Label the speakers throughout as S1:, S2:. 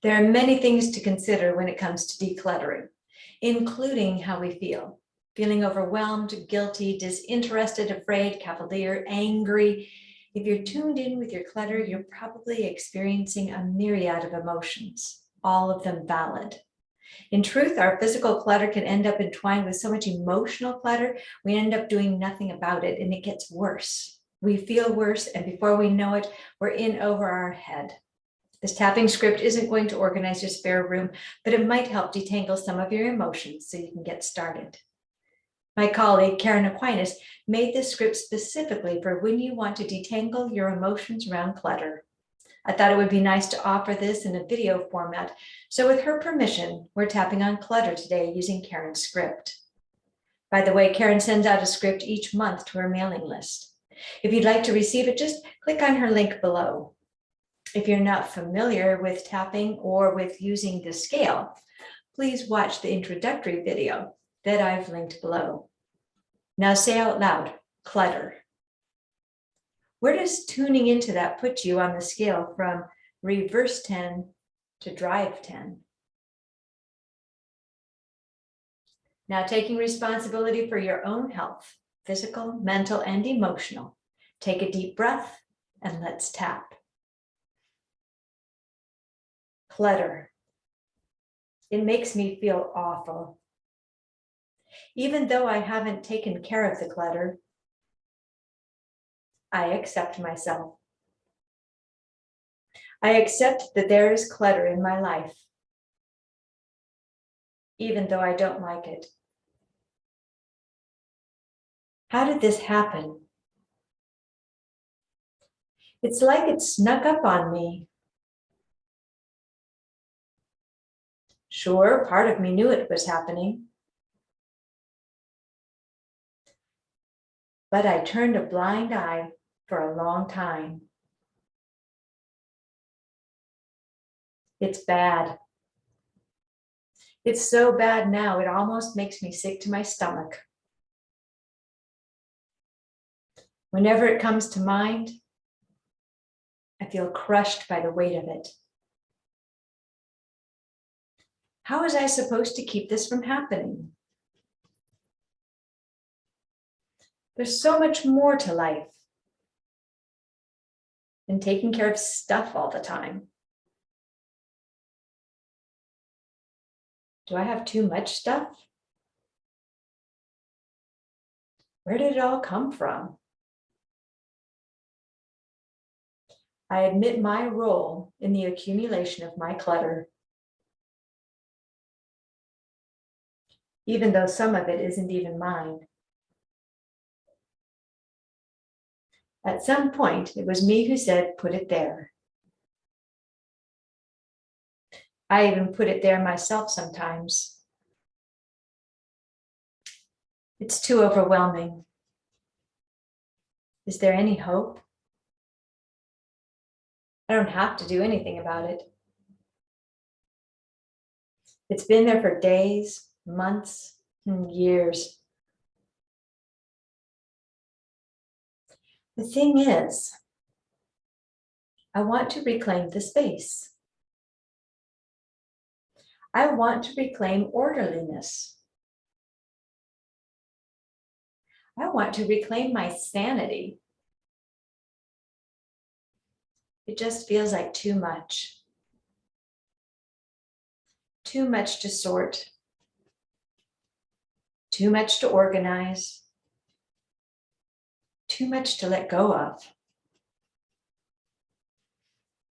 S1: There are many things to consider when it comes to decluttering, including how we feel. Feeling overwhelmed, guilty, disinterested, afraid, cavalier, angry. If you're tuned in with your clutter, you're probably experiencing a myriad of emotions, all of them valid. In truth, our physical clutter can end up entwined with so much emotional clutter, we end up doing nothing about it, and it gets worse. We feel worse, and before we know it, we're in over our head. This tapping script isn't going to organize your spare room, but it might help detangle some of your emotions so you can get started. My colleague, Karen Aquinas, made this script specifically for when you want to detangle your emotions around clutter. I thought it would be nice to offer this in a video format, so with her permission, we're tapping on clutter today using Karen's script. By the way, Karen sends out a script each month to her mailing list. If you'd like to receive it, just click on her link below. If you're not familiar with tapping or with using the scale, please watch the introductory video that I've linked below. Now say out loud, clutter. Where does tuning into that put you on the scale from reverse 10 to drive 10? Now taking responsibility for your own health, physical, mental, and emotional. Take a deep breath and let's tap. Clutter. It makes me feel awful. Even though I haven't taken care of the clutter, I accept myself. I accept that there is clutter in my life, even though I don't like it. How did this happen? It's like it snuck up on me. Sure, part of me knew it was happening, but I turned a blind eye for a long time. It's bad. It's so bad now, it almost makes me sick to my stomach. Whenever it comes to mind, I feel crushed by the weight of it. How was I supposed to keep this from happening? There's so much more to life than taking care of stuff all the time. Do I have too much stuff? Where did it all come from? I admit my role in the accumulation of my clutter, even though some of it isn't even mine. At some point, it was me who said, put it there. I even put it there myself sometimes. It's too overwhelming. Is there any hope? I don't have to do anything about it. It's been there for days, months, and years. The thing is, I want to reclaim the space. I want to reclaim orderliness. I want to reclaim my sanity. It just feels like too much. Too much to sort. Too much to organize. Too much to let go of.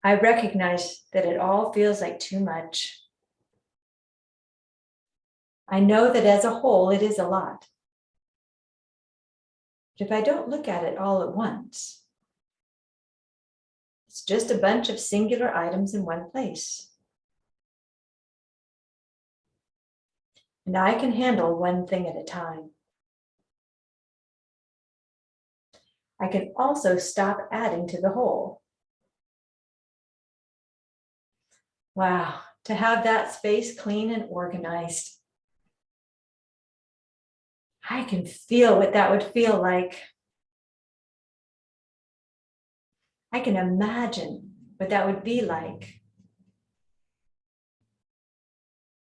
S1: I recognize that it all feels like too much. I know that as a whole, it is a lot. But if I don't look at it all at once, it's just a bunch of singular items in one place. And I can handle one thing at a time. I can also stop adding to the whole. Wow, to have that space clean and organized. I can feel what that would feel like. I can imagine what that would be like.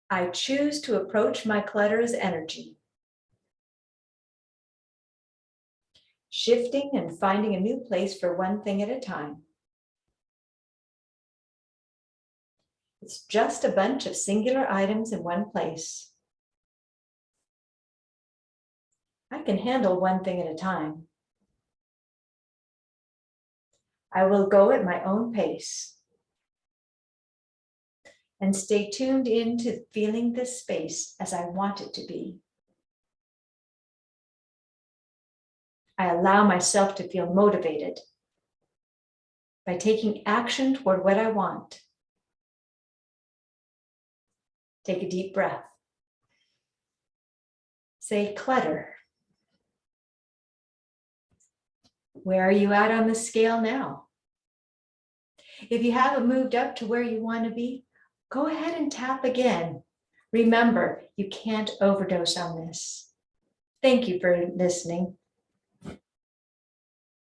S1: I choose to approach my clutter as energy, shifting and finding a new place for one thing at a time. It's just a bunch of singular items in one place. I can handle one thing at a time. I will go at my own pace and stay tuned into feeling this space as I want it to be. I allow myself to feel motivated by taking action toward what I want. Take a deep breath. Say clutter. Where are you at on the scale now? If you haven't moved up to where you want to be, go ahead and tap again. Remember, you can't overdose on this. Thank you for listening.